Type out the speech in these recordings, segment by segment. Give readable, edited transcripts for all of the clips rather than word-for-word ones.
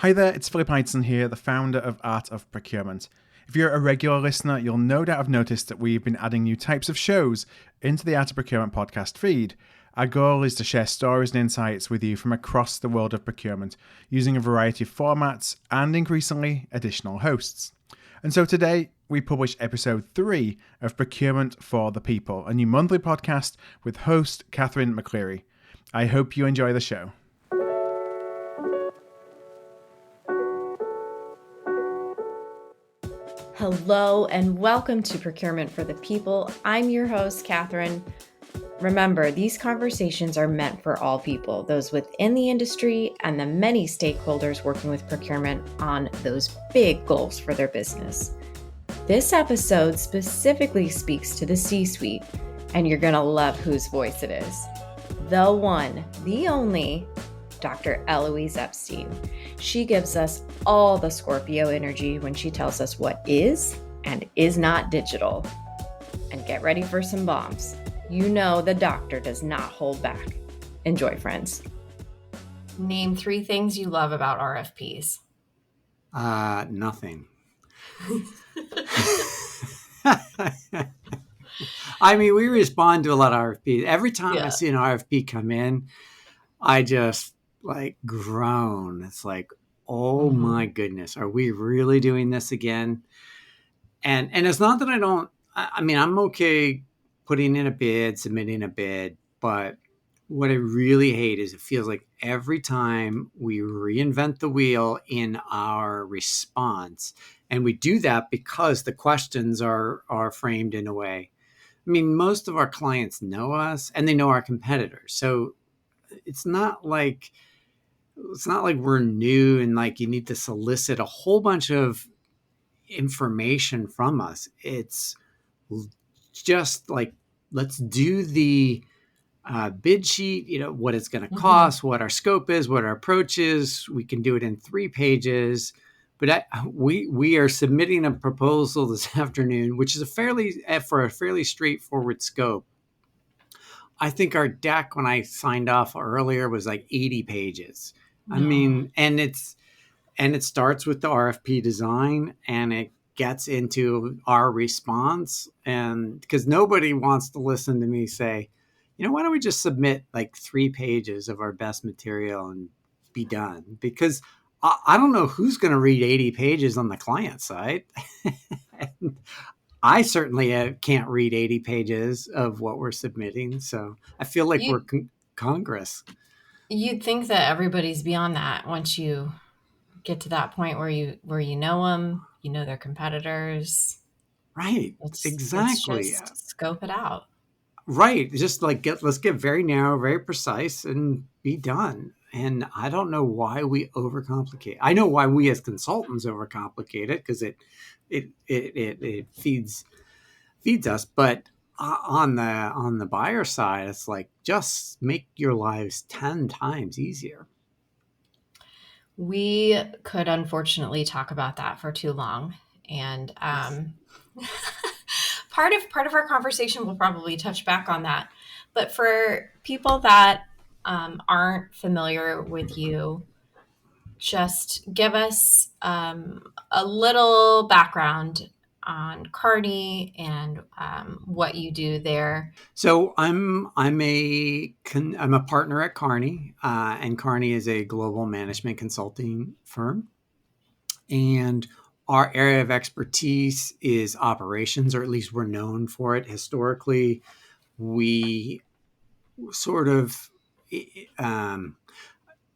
Hi there, it's Philip Eidson here, the founder of Art of Procurement. If you're a regular listener, you'll no doubt have noticed that we've been adding new types of shows into the Art of Procurement podcast feed. Our goal is to share stories and insights with you from across the world of procurement, using a variety of formats and, increasingly, additional hosts. And so today, we publish episode 3 of Procurement for the People, a new monthly podcast with host Catherine McCleary. I hope you enjoy the show. Hello and welcome to Procurement for the People. I'm your host, Catherine. Remember, these conversations are meant for all people, those within the industry and the many stakeholders working with procurement on those big goals for their business. This episode specifically speaks to the C-suite, and you're going to love whose voice it is. The one, the only, Dr. Elouise Epstein. She gives us all the Scorpio energy when she tells us what is and is not digital. And get ready for some bombs. You know the doctor does not hold back. Enjoy, friends. Name 3 things you love about RFPs. Nothing. I mean, we respond to a lot of RFPs. Every time I see an RFP come in, I just groan. It's like, oh my goodness, are we really doing this again? And it's not that I'm okay putting in a bid, submitting a bid, but what I really hate is it feels like every time we reinvent the wheel in our response, and we do that because the questions are framed in a way. I mean, most of our clients know us and they know our competitors. So it's not like we're new and like you need to solicit a whole bunch of information from us. It's just like, let's do the bid sheet, what it's going to cost, what our scope is, what our approach is. We can do it in 3 pages. But we are submitting a proposal this afternoon, which is for a fairly straightforward scope. I think our deck, when I signed off earlier, was like 80 pages. I mean, and it starts with the RFP design and it gets into our response. And because nobody wants to listen to me say, why don't we just submit like 3 pages of our best material and be done? Because I don't know who's going to read 80 pages on the client side. And I certainly can't read 80 pages of what we're submitting. So I feel like we're Congress. You'd think that everybody's beyond that once you get to that point where you know them, you know their competitors. Right. Exactly. Let's just scope it out. Right. Just let's get very narrow, very precise and be done. And I don't know why we overcomplicate. I know why we as consultants overcomplicate it because it feeds us. But on the buyer side, it's like, just make your lives 10 times easier. We could unfortunately talk about that for too long. And part of our conversation will probably touch back on that. But for people that aren't familiar with you, just give us a little background on Kearney and what you do there. So I'm a partner at Kearney, and Kearney is a global management consulting firm. And our area of expertise is operations, or at least we're known for it. Historically, we sort of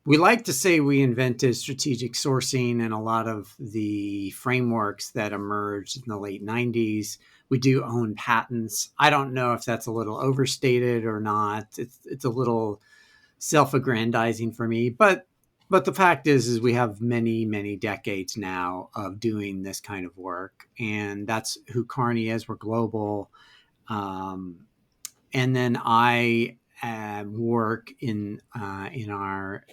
we like to say we invented strategic sourcing and a lot of the frameworks that emerged in the late 90s. We do own patents. I don't know if that's a little overstated or not. It's a little self-aggrandizing for me, but the fact is we have many, many decades now of doing this kind of work, and that's who Kearney is. We're global, and then I work in our.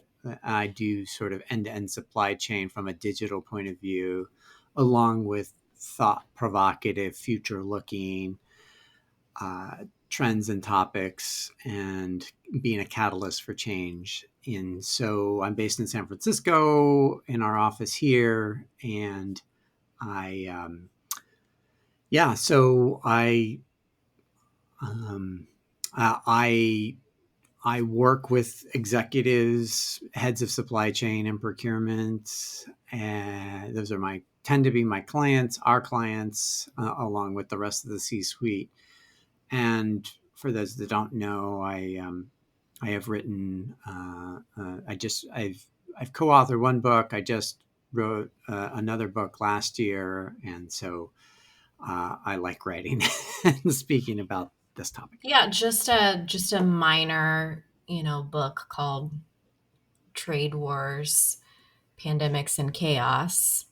I do sort of end-to-end supply chain from a digital point of view, along with thought-provocative, future-looking trends and topics and being a catalyst for change. And so I'm based in San Francisco in our office here. And so um, I work with executives, heads of supply chain and procurement, and those tend to be my clients, our clients, along with the rest of the C-suite. And for those that don't know, I have written. I've co-authored one book. I just wrote another book last year, and so I like writing and speaking about this topic. Yeah, just a minor, book called Trade Wars, Pandemics and Chaos.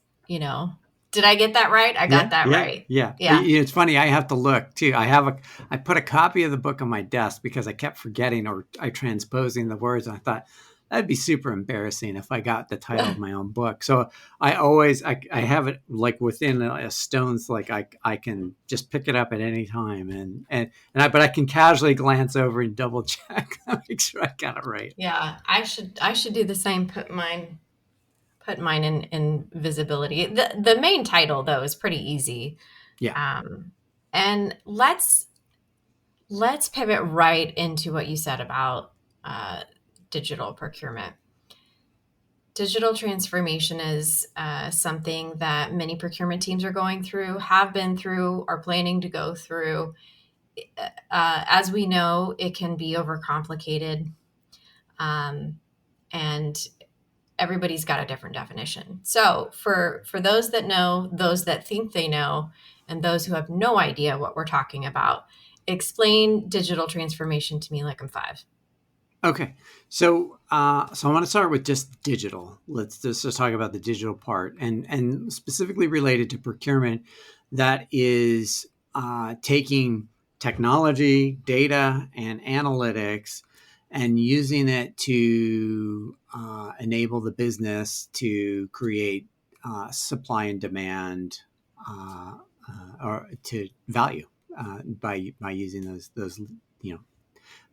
Did I get that right? I got that right. Yeah. Yeah. It's funny. I have to look too. I put a copy of the book on my desk because I kept forgetting or I transposing the words. And I thought that'd be super embarrassing if I got the title of my own book. So I have it like within a stone's, like I can just pick it up at any time but I can casually glance over and double check, make sure I got it right. Yeah. I should do the same. Put mine in visibility. The main title though is pretty easy. Yeah. And let's pivot right into what you said about digital procurement. Digital transformation is something that many procurement teams are going through, have been through, are planning to go through. As we know, it can be overcomplicated, and everybody's got a different definition. So for those that know, those that think they know, and those who have no idea what we're talking about, explain digital transformation to me like I'm 5. Okay. So I want to start with just digital. Let's just talk about the digital part and specifically related to procurement. That is taking technology, data, and analytics and using it to enable the business to create supply and demand or to value by using those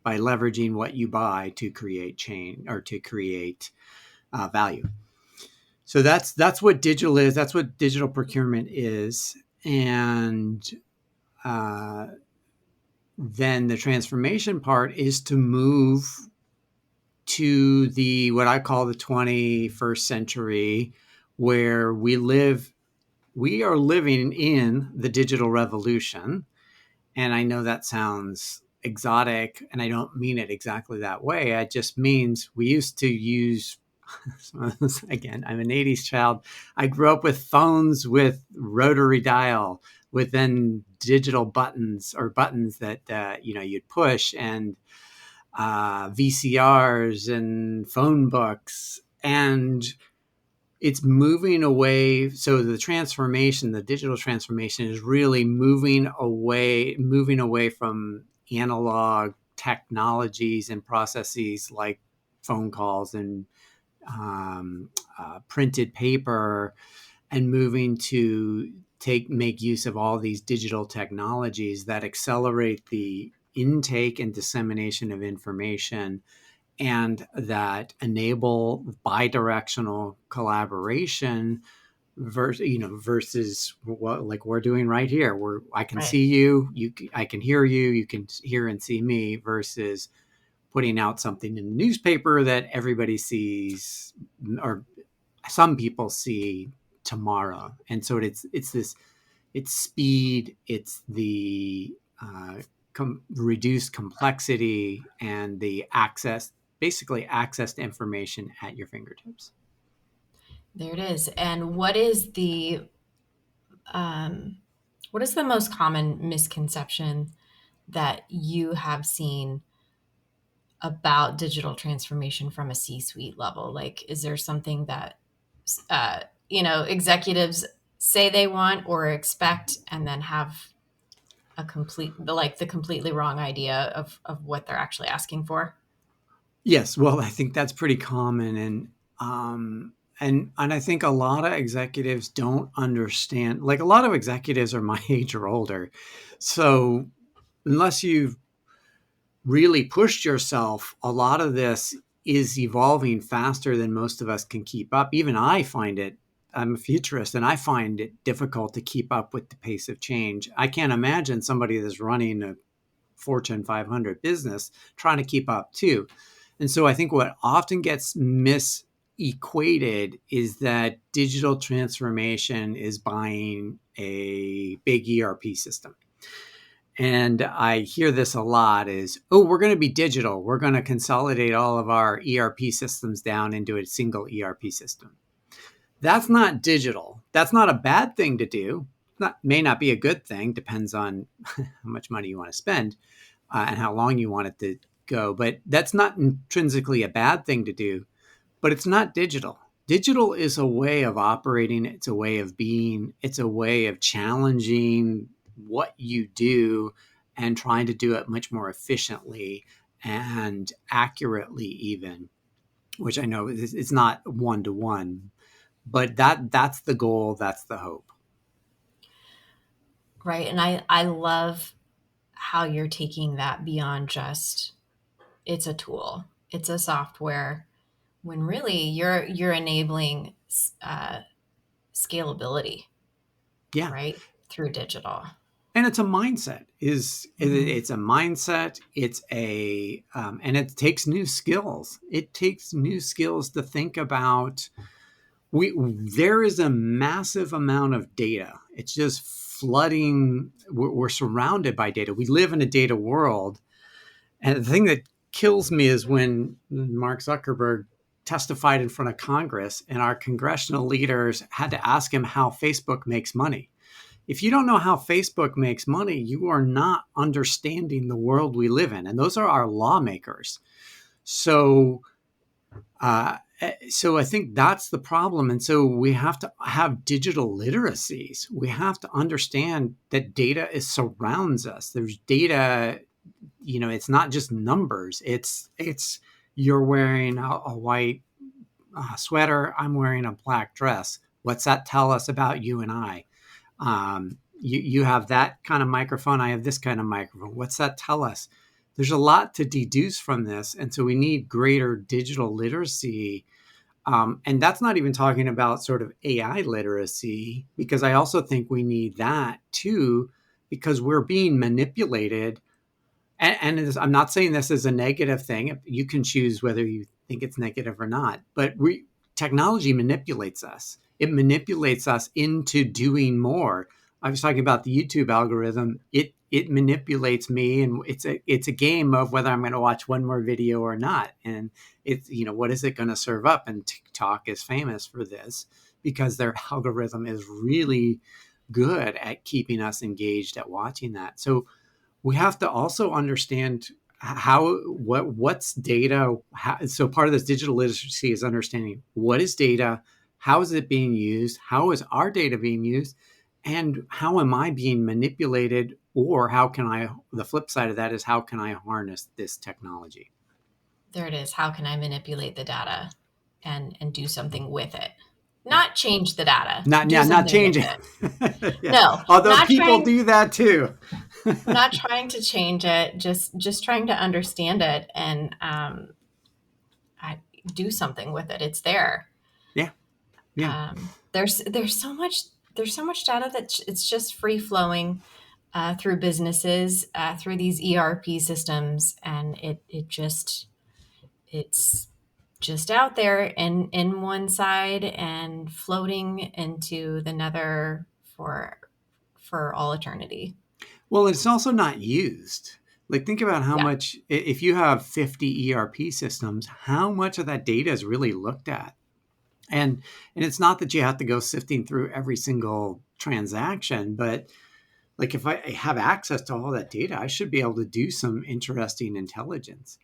by leveraging what you buy to create change or to create value. So that's what digital is. That's what digital procurement is. And then the transformation part is to move to what I call the 21st century, where we are living in the digital revolution. And I know that sounds exotic, and I don't mean it exactly that way. It just means we used to use, again, I'm an 80s child. I grew up with phones with rotary dial, with then digital buttons that you'd push, and VCRs and phone books. And it's moving away. So the digital transformation is really moving away from analog technologies and processes like phone calls and printed paper, and moving to make use of all these digital technologies that accelerate the intake and dissemination of information, and that enable bidirectional collaboration versus what like we're doing right here, where I can see you, I can hear you, you can hear and see me, versus putting out something in the newspaper that everybody sees or some people see tomorrow. And so it's speed, it's the reduced complexity, and the access to information at your fingertips. There it is. And what is the most common misconception that you have seen about digital transformation from a C-suite level? Like, is there something that executives say they want or expect, and then have the completely wrong idea of what they're actually asking for? Yes, well, I think that's pretty common, and I think a lot of executives don't understand. Like, a lot of executives are my age or older, so unless you've really pushed yourself, a lot of this is evolving faster than most of us can keep up. Even I find it, I'm a futurist, and I find it difficult to keep up with the pace of change. I can't imagine somebody that's running a Fortune 500 business trying to keep up too. And so I think what often gets misequated is that digital transformation is buying a big ERP system. And I hear this a lot is, oh, we're going to be digital. We're going to consolidate all of our ERP systems down into a single ERP system. That's not digital. That's not a bad thing to do. May not be a good thing. Depends on how much money you want to spend and how long you want it to go. But that's not intrinsically a bad thing to do. But it's not digital. Digital is a way of operating. It's a way of being. It's a way of challenging what you do and trying to do it much more efficiently and accurately even, which I know it's not one-to-one, but that's the goal. That's the hope. Right. And I love how you're taking that beyond just it's a tool, it's a software, when really you're enabling scalability, Yeah. right, through digital. And it's a mindset. It's a mindset. It's a and it takes new skills. It takes new skills to think about. There is a massive amount of data. It's just flooding. We're surrounded by data. We live in a data world. And the thing that kills me is when Mark Zuckerberg testified in front of Congress and our congressional leaders had to ask him how Facebook makes money. If you don't know how Facebook makes money, you are not understanding the world we live in. And those are our lawmakers. So I think that's the problem. And so we have to have digital literacies. We have to understand that data surrounds us. There's data, it's not just numbers. It's you're wearing a white sweater. I'm wearing a black dress. What's that tell us about you and I? You have that kind of microphone. I have this kind of microphone. What's that tell us? There's a lot to deduce from this. And so we need greater digital literacy. And that's not even talking about sort of AI literacy, because I also think we need that too, because we're being manipulated. And I'm not saying this is a negative thing. You can choose whether you think it's negative or not. But technology manipulates us. It manipulates us into doing more. I was talking about the YouTube algorithm. It manipulates me, and it's a game of whether I'm going to watch one more video or not. And it's, what is it going to serve up? And TikTok is famous for this because their algorithm is really good at keeping us engaged at watching that. So we have to also understand what's data. So part of this digital literacy is understanding what is data, how is it being used, how is our data being used, and how am I being manipulated, or the flip side of that is how can I harness this technology? There it is. How can I manipulate the data and do something with it? Not change the data. Not change it. Yeah. No. Although people do that too. Not trying to change it, just trying to understand it and do something with it. It's there. Yeah. Yeah. There's so much data that it's just free flowing through businesses, through these ERP systems, and it's just out there in one side and floating into the nether for all eternity. Well, it's also not used. Like, think about how much, if you have 50 ERP systems, how much of that data is really looked at. And it's not that you have to go sifting through every single transaction, but like if I have access to all that data, I should be able to do some interesting intelligence.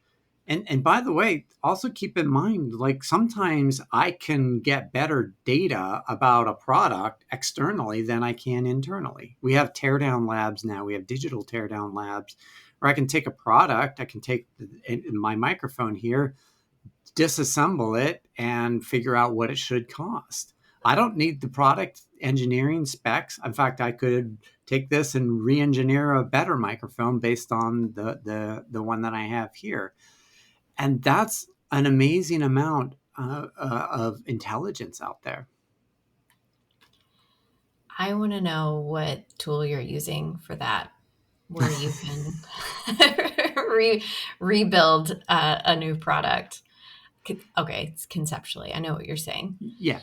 And by the way, also keep in mind, like sometimes I can get better data about a product externally than I can internally. We have teardown labs now. We have digital teardown labs where I can take a product, I can take my microphone here, disassemble it and figure out what it should cost. I don't need the product engineering specs. In fact, I could take this and re-engineer a better microphone based on the one that I have here. And that's an amazing amount of intelligence out there. I want to know what tool you're using for that, where you can rebuild a new product. Okay, it's conceptually, I know what you're saying. Yeah.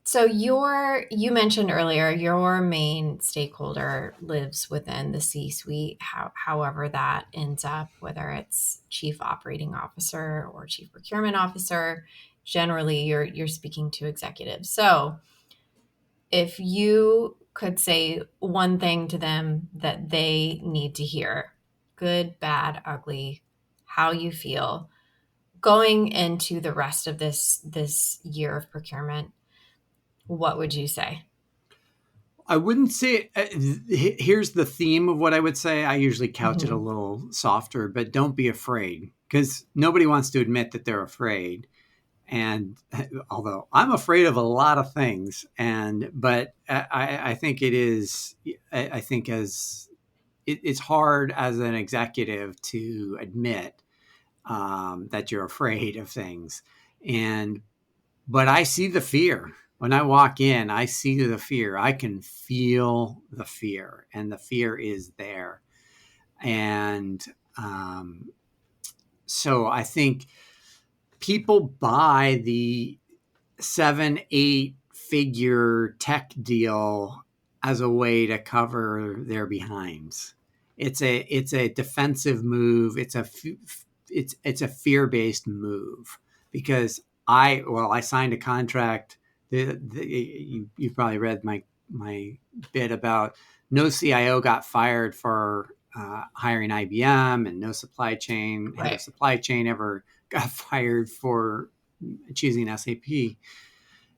So you mentioned earlier your main stakeholder lives within the C-suite, however that ends up, whether it's chief operating officer or chief procurement officer. Generally, you're speaking to executives. So if you could say one thing to them that they need to hear, good, bad, ugly, how you feel, going into the rest of this year of procurement, what would you say? I wouldn't say, here's the theme of what I would say. I usually couch it a little softer, but don't be afraid, because nobody wants to admit that they're afraid. And although I'm afraid of a lot of things, but I think it is, I think it's hard as an executive to admit that you're afraid of things. But I see the fear. When I walk in, I see the fear. I can feel the fear, and the fear is there. And so I think people buy the 7-8 figure tech deal as a way to cover their behinds. It's a defensive move. It's a fear-based move, because I signed a contract. You've probably read my bit about no CIO got fired for hiring IBM, and no supply chain head of supply chain ever got fired for choosing SAP.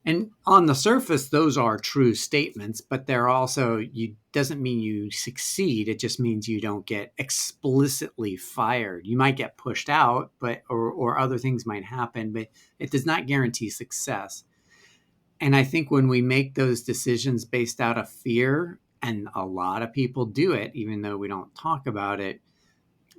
And on the surface, those are true statements, but they're also, doesn't mean you succeed. It just means you don't get explicitly fired. You might get pushed out, or other things might happen, but it does not guarantee success. And I think when we make those decisions based out of fear, and a lot of people do it, even though we don't talk about it,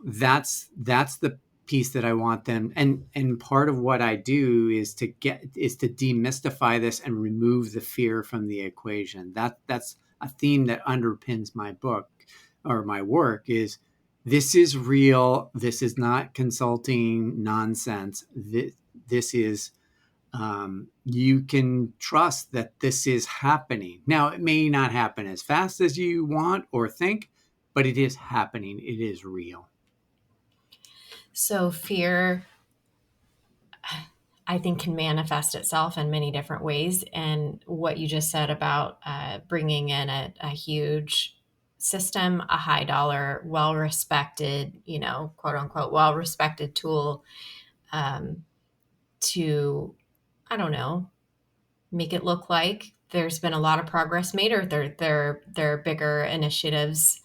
that's the piece that I want them. And part of what I do is to demystify this and remove the fear from the equation. That's a theme that underpins my book, or my work, is this is real. This is not consulting nonsense. This is, you can trust that this is happening. Now, it may not happen as fast as you want or think, but it is happening. It is real. So fear, I think, can manifest itself in many different ways. And what you just said about bringing in a huge system, a high dollar, well-respected, quote unquote, well-respected tool to, I don't know, make it look like there's been a lot of progress made, or there are bigger initiatives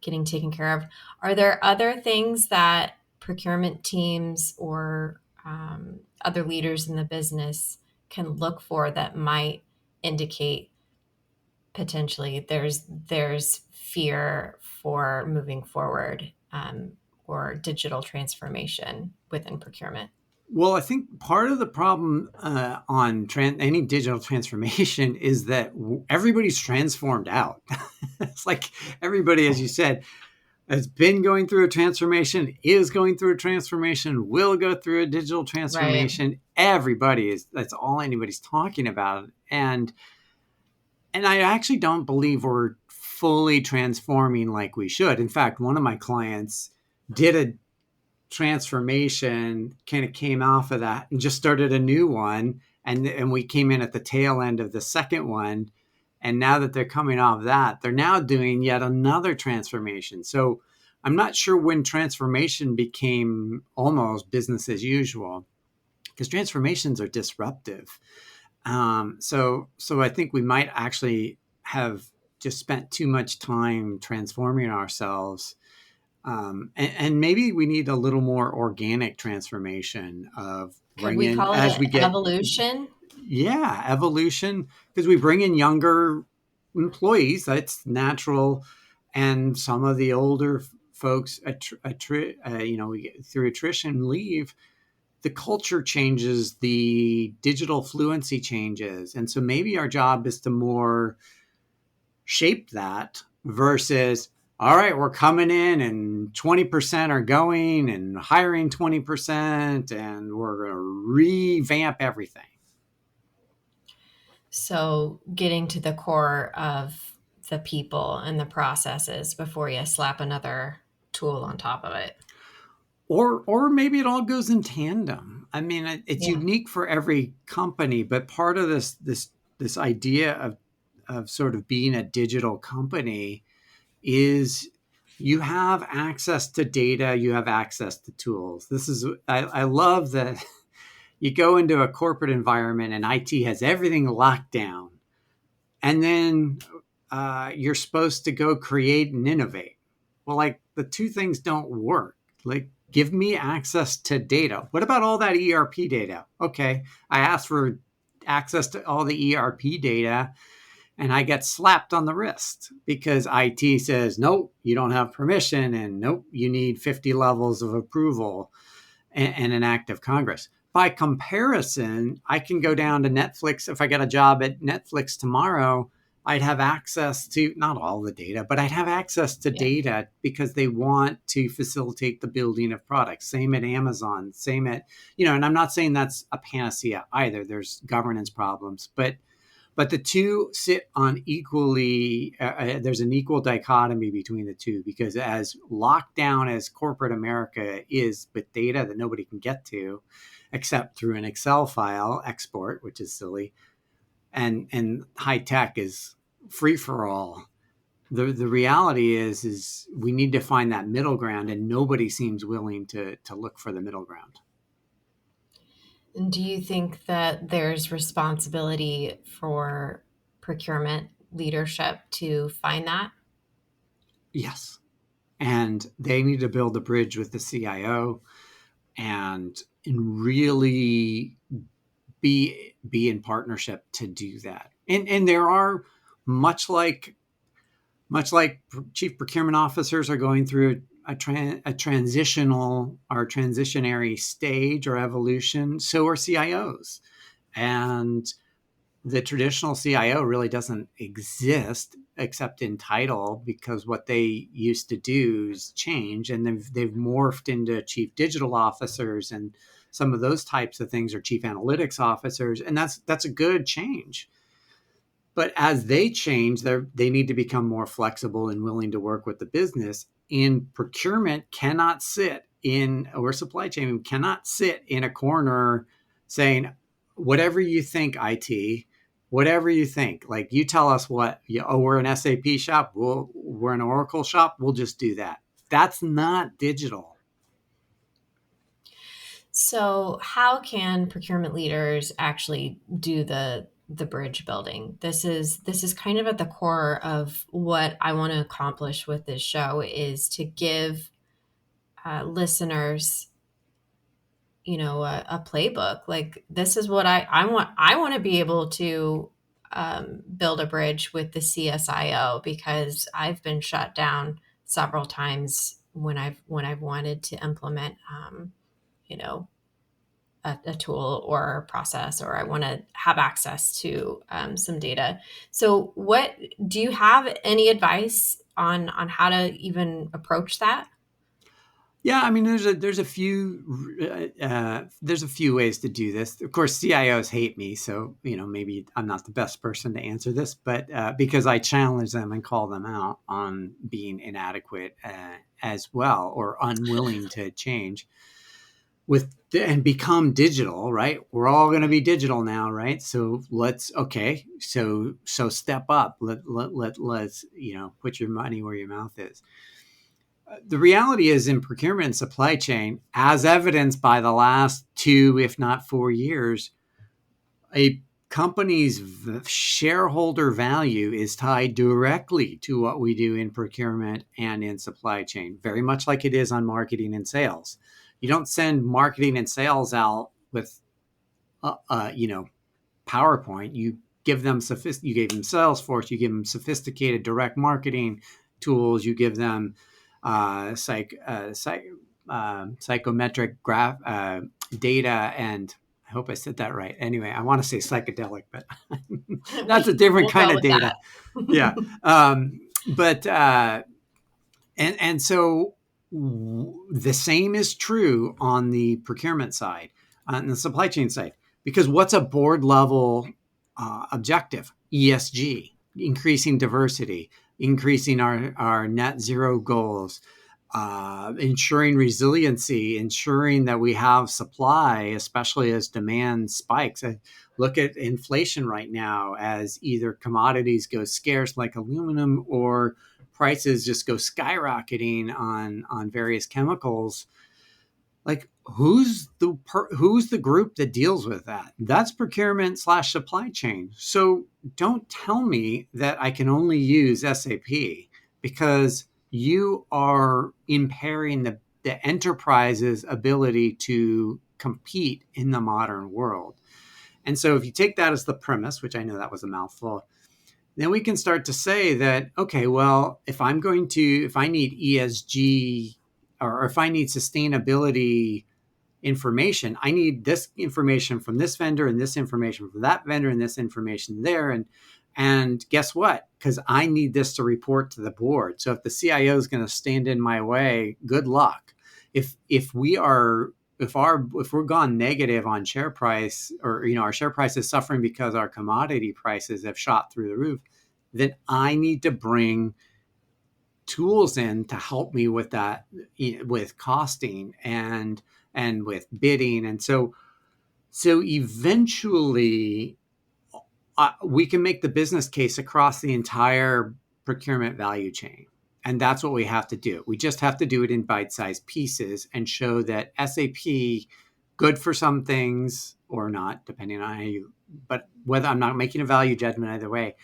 getting taken care of. Are there other things that procurement teams or other leaders in the business can look for that might indicate potentially there's fear for moving forward, or digital transformation within procurement? Well, I think part of the problem on any digital transformation is that everybody's transformed out. It's like everybody, as you said, has been going through a transformation, is going through a transformation, will go through a digital transformation. Right. Everybody that's all anybody's talking about. And I actually don't believe we're fully transforming like we should. In fact, one of my clients did a transformation, kind of came off of that and just started a new one. And we came in at the tail end of the second one. And now that they're coming off that, they're now doing yet another transformation. So I'm not sure when transformation became almost business as usual, because transformations are disruptive. So I think we might actually have just spent too much time transforming ourselves. And maybe we need a little more organic transformation of Could we call it evolution? Yeah, evolution, because we bring in younger employees. That's natural. And some of the older folks, through attrition leave. The culture changes, the digital fluency changes. And so maybe our job is to more shape that versus, all right, we're coming in and 20% are going and hiring 20% and we're going to revamp everything. So getting to the core of the people and the processes before you slap another tool on top of it. Or maybe it all goes in tandem. I mean, it's unique for every company, but part of this idea of sort of being a digital company is you have access to data, you have access to tools. I love that you go into a corporate environment and IT has everything locked down, and then you're supposed to go create and innovate. Well, like the two things don't work. Like, give me access to data. What about all that ERP data? Okay, I asked for access to all the ERP data and I get slapped on the wrist because IT says, nope, you don't have permission, and nope, you need 50 levels of approval and an act of Congress. By comparison, I can go down to Netflix. If I get a job at Netflix tomorrow, I'd have access to not all the data, but I'd have access to data because they want to facilitate the building of products. Same at Amazon, same at, and I'm not saying that's a panacea either. There's governance problems, but the two sit on equally, there's an equal dichotomy between the two, because as locked down as corporate America is with data that nobody can get to, except through an Excel file export, which is silly, and high tech is free for all. The reality is we need to find that middle ground, and nobody seems willing to look for the middle ground. And do you think that there's responsibility for procurement leadership to find that? Yes. And they need to build a bridge with the CIO and really be in partnership to do that. And there are, much like chief procurement officers are going through a transitional or transitionary stage or evolution, so are CIOs. And the traditional CIO really doesn't exist except in title, because what they used to do is change, and they've morphed into chief digital officers and some of those types of things, or chief analytics officers, and that's a good change. But as they change, they need to become more flexible and willing to work with the business. In procurement cannot sit in, or supply chain cannot sit in a corner saying, whatever you think, IT, whatever you think, like you tell us what, we're an SAP shop, we're an Oracle shop, we'll just do that. That's not digital. So how can procurement leaders actually do the bridge building? This is kind of at the core of what I want to accomplish with this show, is to give listeners, a playbook. Like, this is what I want to be able to build a bridge with the CSIO, because I've been shut down several times when I've wanted to implement, a tool or a process, or I want to have access to some data. So what do you have any advice on how to even approach that? Yeah, I mean, there's a few ways to do this. Of course, CIOs hate me, so maybe I'm not the best person to answer this, but because I challenge them and call them out on being inadequate as well, or unwilling to change and become digital. Right? We're all going to be digital now, right? So so step up. Let's put your money where your mouth is. The reality is, in procurement and supply chain, as evidenced by the last 2, if not 4 years, a company's shareholder value is tied directly to what we do in procurement and in supply chain, very much like it is on marketing and sales. You don't send marketing and sales out with, PowerPoint. You give them you gave them Salesforce, you give them sophisticated direct marketing tools, you give them psychometric graph data, and I hope I said that right. Anyway, I want to say psychedelic, but that's a different kind of data. Yeah. And so the same is true on the procurement side, on the supply chain side, because what's a board level objective? ESG, increasing diversity, increasing our net zero goals, ensuring resiliency, ensuring that we have supply, especially as demand spikes. I look at inflation right now as either commodities go scarce like aluminum, or prices just go skyrocketing on various chemicals. Like, who's the group that deals with that? That's procurement / supply chain. So don't tell me that I can only use SAP, because you are impairing the enterprise's ability to compete in the modern world. And so if you take that as the premise, which I know that was a mouthful, then we can start to say that, okay, well, if I need ESG, or if I need sustainability information, I need this information from this vendor, and this information from that vendor, and this information there. And guess what? Because I need this to report to the board. So if the CIO is going to stand in my way, good luck. If we're gone negative on share price, or our share price is suffering because our commodity prices have shot through the roof, then I need to bring tools in to help me with that, with costing and with bidding. And so eventually we can make the business case across the entire procurement value chain. And that's what we have to do. We just have to do it in bite-sized pieces and show that SAP, good for some things or not, depending on how but whether, I'm not making a value judgment either way,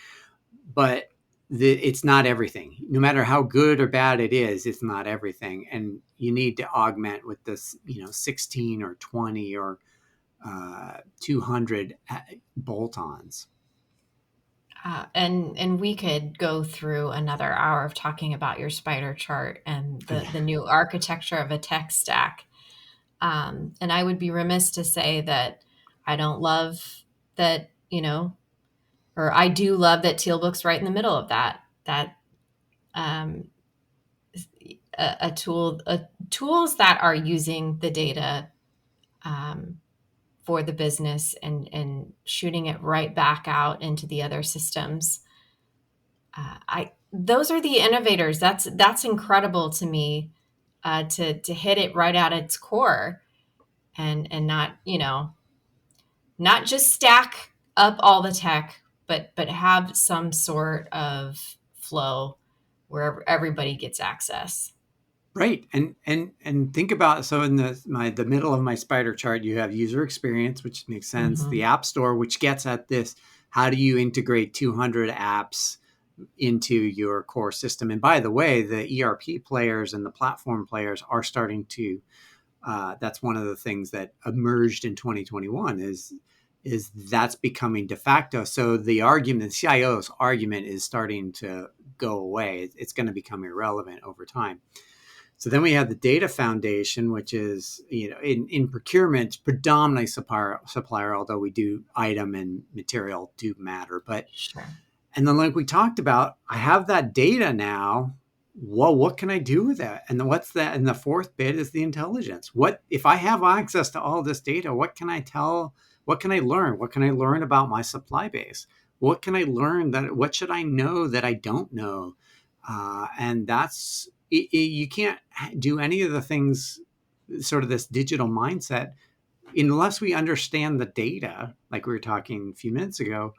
but it's not everything. No matter how good or bad it is, it's not everything. And you need to augment with this, 16 or 20 or 200 bolt-ons. And we could go through another hour of talking about your spider chart and the new architecture of a tech stack. And I would be remiss to say that I don't love that, or I do love that Tealbook's right in the middle of that tools that are using the data for the business and shooting it right back out into the other systems. Those are the innovators. That's incredible to me, to hit it right at its core, and not not just stack up all the tech, but have some sort of flow where everybody gets access. Right. And think about, so in the middle of my spider chart, you have user experience, which makes sense. The App Store, which gets at this, how do you integrate 200 apps into your core system? And by the way, the ERP players and the platform players are starting to, that's one of the things that emerged in 2021 is that's becoming de facto. So the CIO's argument is starting to go away. It's going to become irrelevant over time. So then we have the data foundation, which is, in procurement, predominantly supplier, although we do item and material do matter. But sure. And then, like we talked about, I have that data now. Well, what can I do with that? And then what's that? And the fourth bit is the intelligence. What if I have access to all this data? What can I tell? What can I learn? What can I learn about my supply base? What can I learn what should I know that I don't know? And that's, you can't do any of the things, sort of this digital mindset, unless we understand the data, like we were talking a few minutes ago.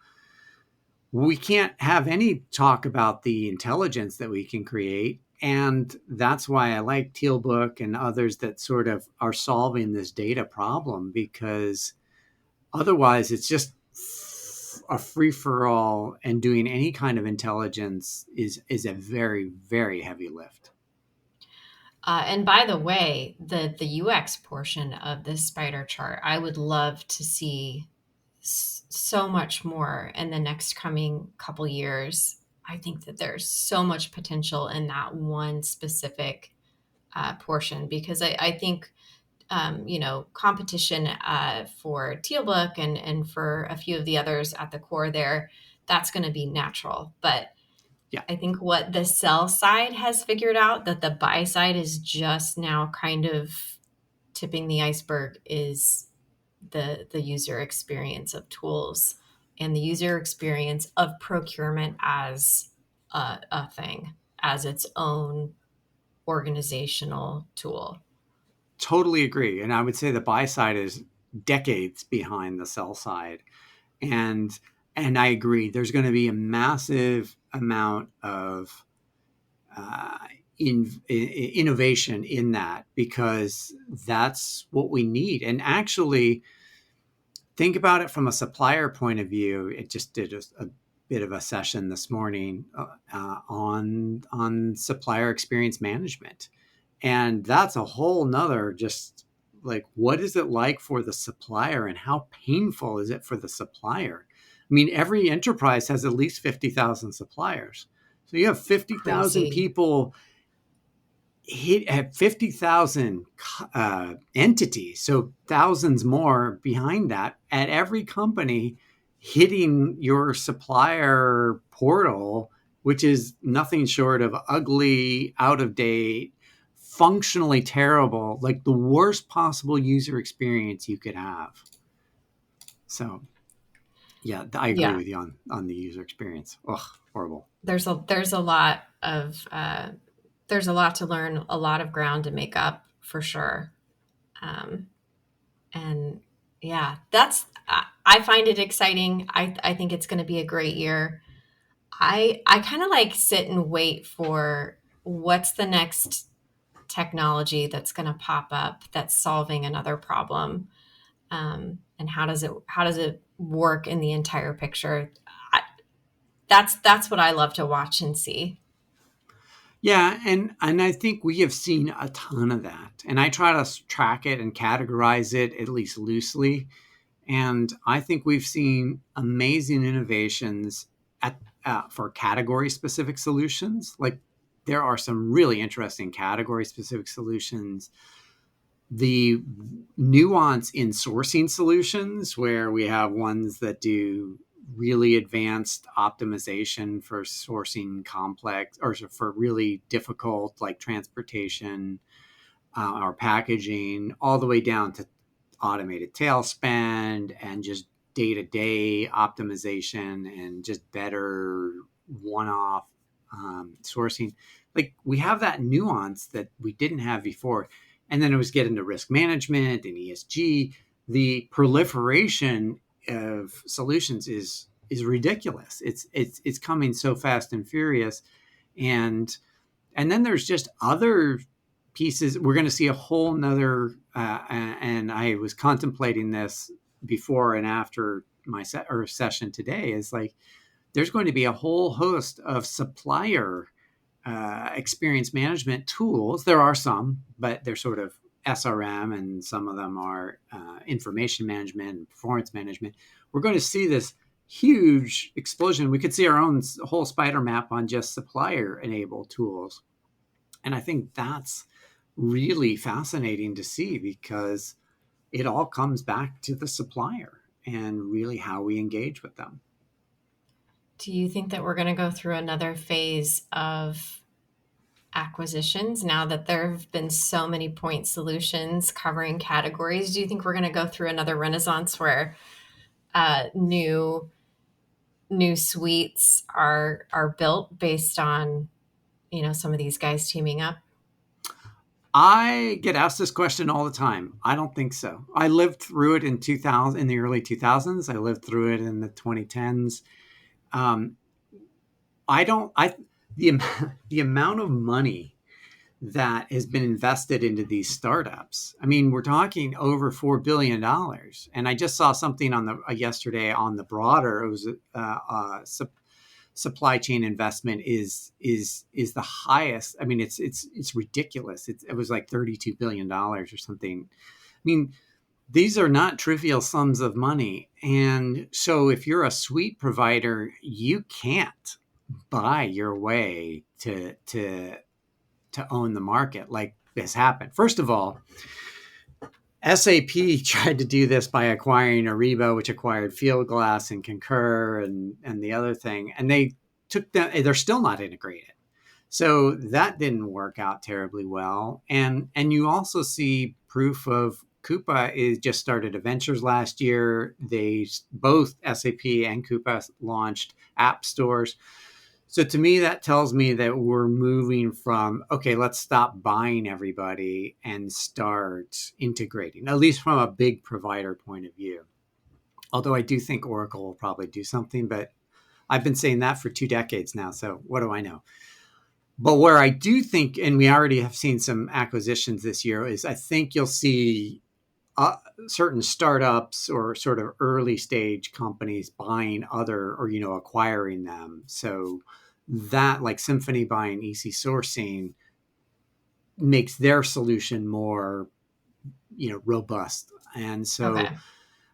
We can't have any talk about the intelligence that we can create. And that's why I like Tealbook and others that sort of are solving this data problem, because otherwise it's just a free-for-all, and doing any kind of intelligence is a very, very heavy lift. And by the way, the UX portion of this spider chart, I would love to see so much more in the next coming couple years. I think that there's so much potential in that one specific portion, because I think competition for Tealbook and for a few of the others at the core there, that's going to be natural. But Yeah, I think what the sell side has figured out, that the buy side is just now kind of tipping the iceberg, is the user experience of tools and the user experience of procurement as a thing, as its own organizational tool. totally agree. And I would say the buy side is decades behind the sell side. And I agree. There's going to be a massive amount of uh, innovation in that, because that's what we need. And actually, think about it from a supplier point of view. It just did a bit of a session this morning on supplier experience management, and that's a whole nother, just like, what is it like for the supplier and how painful is it for the supplier? I mean, every enterprise has at least 50,000 suppliers. So you have 50,000 Crazy. people at 50,000 entities, so thousands more behind that at every company, hitting your supplier portal, which is nothing short of ugly, out of date, functionally terrible, like the worst possible user experience you could have. So, yeah, I agree Yeah. with you on the user experience. Ugh, horrible. There's a lot of there's a lot to learn, a lot of ground to make up, for sure. Um, and yeah, I find it exciting. I think it's going to be a great year. I kind of like sit and wait for what's the next technology that's going to pop up that's solving another problem, and how does it work in the entire picture. I, that's what I love to watch and see. Yeah, and I think we have seen a ton of that. And I try to track it and categorize it at least loosely. And I think we've seen amazing innovations for category specific solutions. Like, there are some really interesting category specific solutions. The nuance in sourcing solutions, where we have ones that do really advanced optimization for sourcing complex, or for really difficult, like transportation or packaging, all the way down to automated tail spend and just day-to-day optimization and just better one-off sourcing. Like, we have that nuance that we didn't have before. And then it was getting to risk management and ESG. The proliferation of solutions is ridiculous. It's coming so fast and furious. And then there's just other pieces. We're going to see a whole nother, and I was contemplating this before and after my session today, is like, there's going to be a whole host of supplier experience management tools. There are some, but they're sort of SRM, and some of them are information management and performance management. We're going to see this huge explosion. We could see our own whole spider map on just supplier enabled tools. And I think that's really fascinating to see, because it all comes back to the supplier and really how we engage with them. Do you think that we're going to go through another phase of acquisitions now that there have been so many point solutions covering categories? Do you think we're going to go through another renaissance where new suites are built based on some of these guys teaming up? I get asked this question all the time. I don't think so. I lived through it in the early 2000s. I lived through it in the 2010s. Um, I don't. I the amount of money that has been invested into these startups. I mean, we're talking over $4 billion. And I just saw something on the yesterday on the broader. It was supply chain investment is the highest. I mean, it's ridiculous. It was like $32 billion or something. I mean, these are not trivial sums of money. And so if you're a suite provider, you can't buy your way to own the market like this happened. First of all, SAP tried to do this by acquiring Ariba, which acquired Fieldglass and Concur and the other thing, and they took them. They're still not integrated, so that didn't work out terribly well. And you also see proof of Coupa is just started adventures last year. They both SAP and Coupa launched app stores. So to me, that tells me that we're moving from, okay, let's stop buying everybody and start integrating, at least from a big provider point of view. Although I do think Oracle will probably do something, but I've been saying that for 2 decades now. So what do I know? But where I do think, and we already have seen some acquisitions this year, is I think you'll see certain startups or sort of early stage companies buying other or, acquiring them. So that, like Symphony buying EC Sourcing, makes their solution more, robust. And so Okay.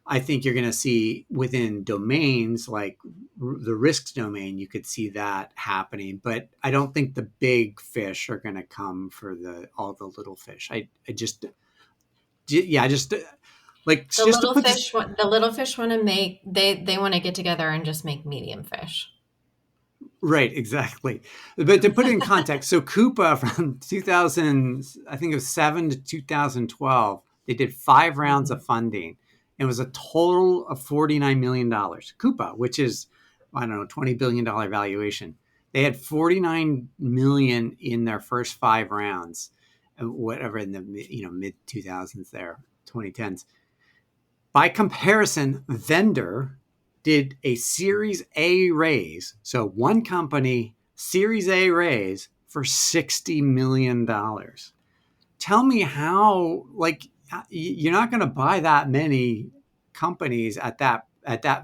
I think you're going to see within domains like the risks domain, you could see that happening. But I don't think the big fish are going to come for all the little fish. I just, like The just to little put this fish, the little fish want to make they want to get together and just make medium fish. right, exactly. But to put it in context, so Coupa from 2000, I think it was 7 to 2012, they did 5 rounds of funding. It was a total of $49 million. Coupa, which is, I don't know, $20 billion valuation. They had 49 million in their first 5 rounds, whatever in the mid 2000s there, 2010s. By comparison, Vendor did a Series A raise. So one company, Series A raise for $60 million. Tell me how, like, you're not going to buy that many companies at that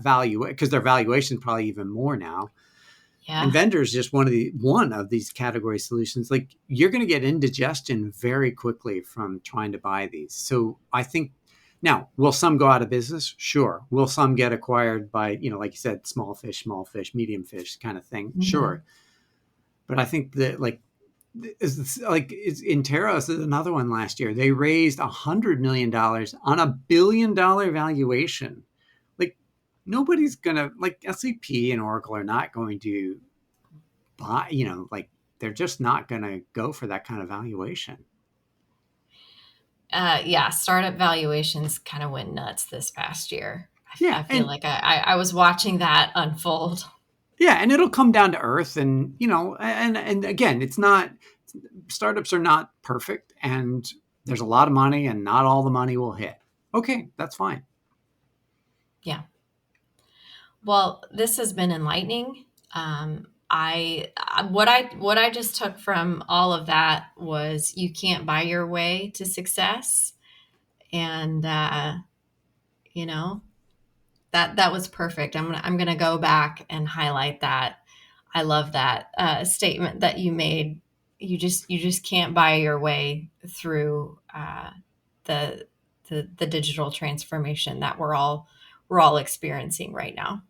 value, because their valuation is probably even more now. Yeah. And Vendor is just one of these category solutions. Like, you're going to get indigestion very quickly from trying to buy these. So I think, now, will some go out of business? Sure. Will some get acquired by, like you said, small fish, medium fish kind of thing? Mm-hmm. Sure. But I think that, like Interos is another one last year. They raised $100 million on $1 billion valuation. Like, nobody's going to, like, SAP and Oracle are not going to buy, like, they're just not going to go for that kind of valuation. Startup valuations kind of went nuts this past year. Yeah, I feel like I was watching that unfold. Yeah, and it'll come down to earth, and and again, it's not, startups are not perfect, and there's a lot of money, and not all the money will hit. Okay, that's fine. Yeah. Well, this has been enlightening. What I just took from all of that was you can't buy your way to success, and that was perfect. I'm gonna go back and highlight that. I love that statement that you made. You just can't buy your way through the digital transformation that we're all experiencing right now.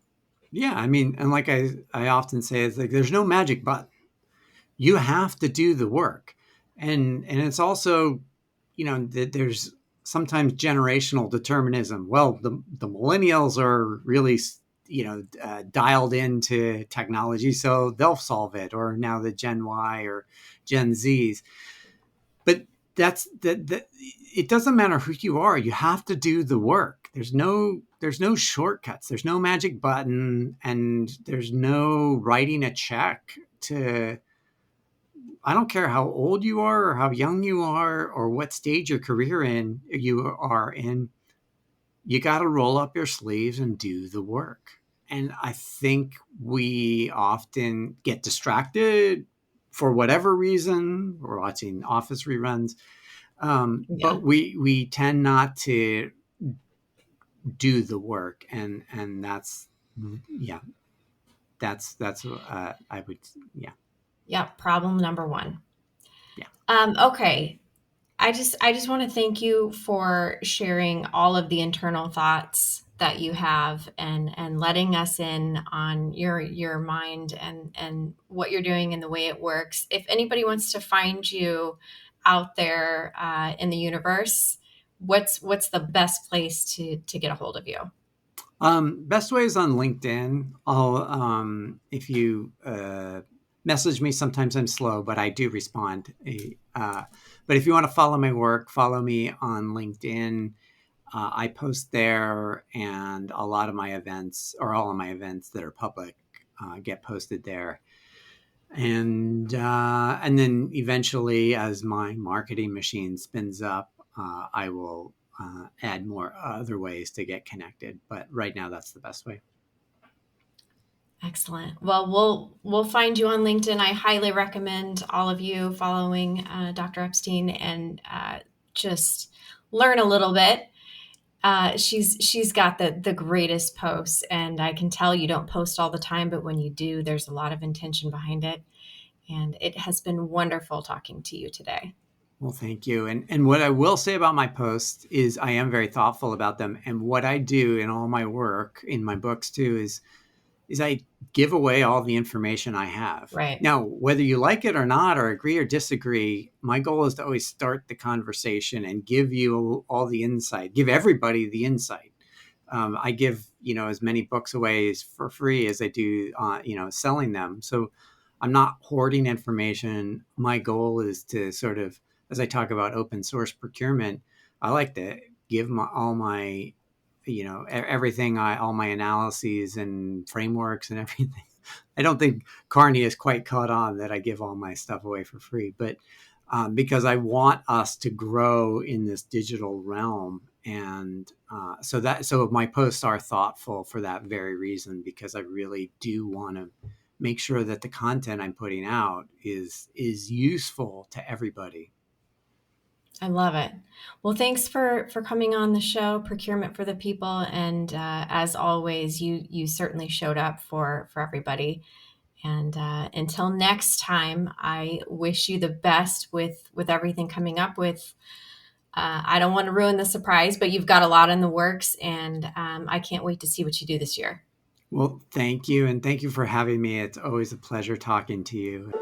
Yeah, I mean, and like I often say, it's like there's no magic button. You have to do the work, and it's also, that there's sometimes generational determinism. Well, the millennials are really, dialed into technology, so they'll solve it. Or now the Gen Y or Gen Zs. But that's that. It doesn't matter who you are. You have to do the work. There's no shortcuts. There's no magic button, and there's no writing a check to. I don't care how old you are or how young you are or what stage your career you are in. You got to roll up your sleeves and do the work. And I think we often get distracted for whatever reason. We're watching Office reruns, but we tend not to do the work, and that's I would problem number one. Yeah. Okay. I just want to thank you for sharing all of the internal thoughts that you have and letting us in on your mind and what you're doing and the way it works. If anybody wants to find you out there in the universe, what's the best place to get a hold of you? Best way is on LinkedIn. If you message me, sometimes I'm slow, but I do respond. But if you want to follow my work, follow me on LinkedIn. I post there, and a lot of my events, or all of my events that are public, get posted there. And then eventually, as my marketing machine spins up, I will add more other ways to get connected. But right now, that's the best way. Excellent. Well, we'll find you on LinkedIn. I highly recommend all of you following Dr. Epstein and just learn a little bit. She's got the greatest posts, and I can tell you don't post all the time, but when you do, there's a lot of intention behind it. And it has been wonderful talking to you today. Well, thank you. And what I will say about my posts is I am very thoughtful about them. And what I do in all my work, in my books too, is I give away all the information I have. Right. Now, whether you like it or not, or agree or disagree, my goal is to always start the conversation and give you all the insight, give everybody the insight. I give, as many books away for free as I do, selling them. So I'm not hoarding information. My goal is to sort of, as I talk about open source procurement, I like to give all my everything, all my analyses and frameworks and everything. I don't think Carney is quite caught on that I give all my stuff away for free, but because I want us to grow in this digital realm. And so my posts are thoughtful for that very reason, because I really do want to make sure that the content I'm putting out is useful to everybody. I love it. Well, thanks for coming on the show, Procurement for the People. And as always, you certainly showed up for everybody. And until next time, I wish you the best with everything coming up with. I don't want to ruin the surprise, but you've got a lot in the works, and I can't wait to see what you do this year. Well, thank you. And thank you for having me. It's always a pleasure talking to you.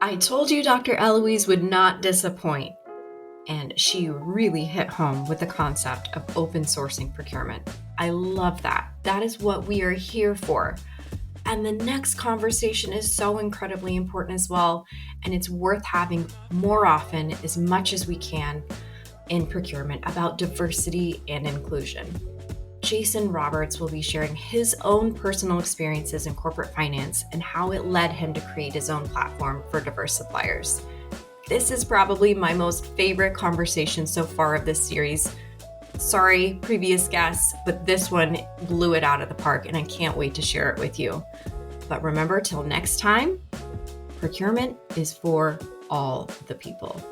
I told you Dr. Elouise would not disappoint, and she really hit home with the concept of open sourcing procurement. I love that. That is what we are here for. And the next conversation is so incredibly important as well, and it's worth having more often, as much as we can, in procurement about diversity and inclusion. Jason Roberts will be sharing his own personal experiences in corporate finance and how it led him to create his own platform for diverse suppliers. This is probably my most favorite conversation so far of this series. Sorry, previous guests, but this one blew it out of the park, and I can't wait to share it with you. But remember, till next time, procurement is for all the people.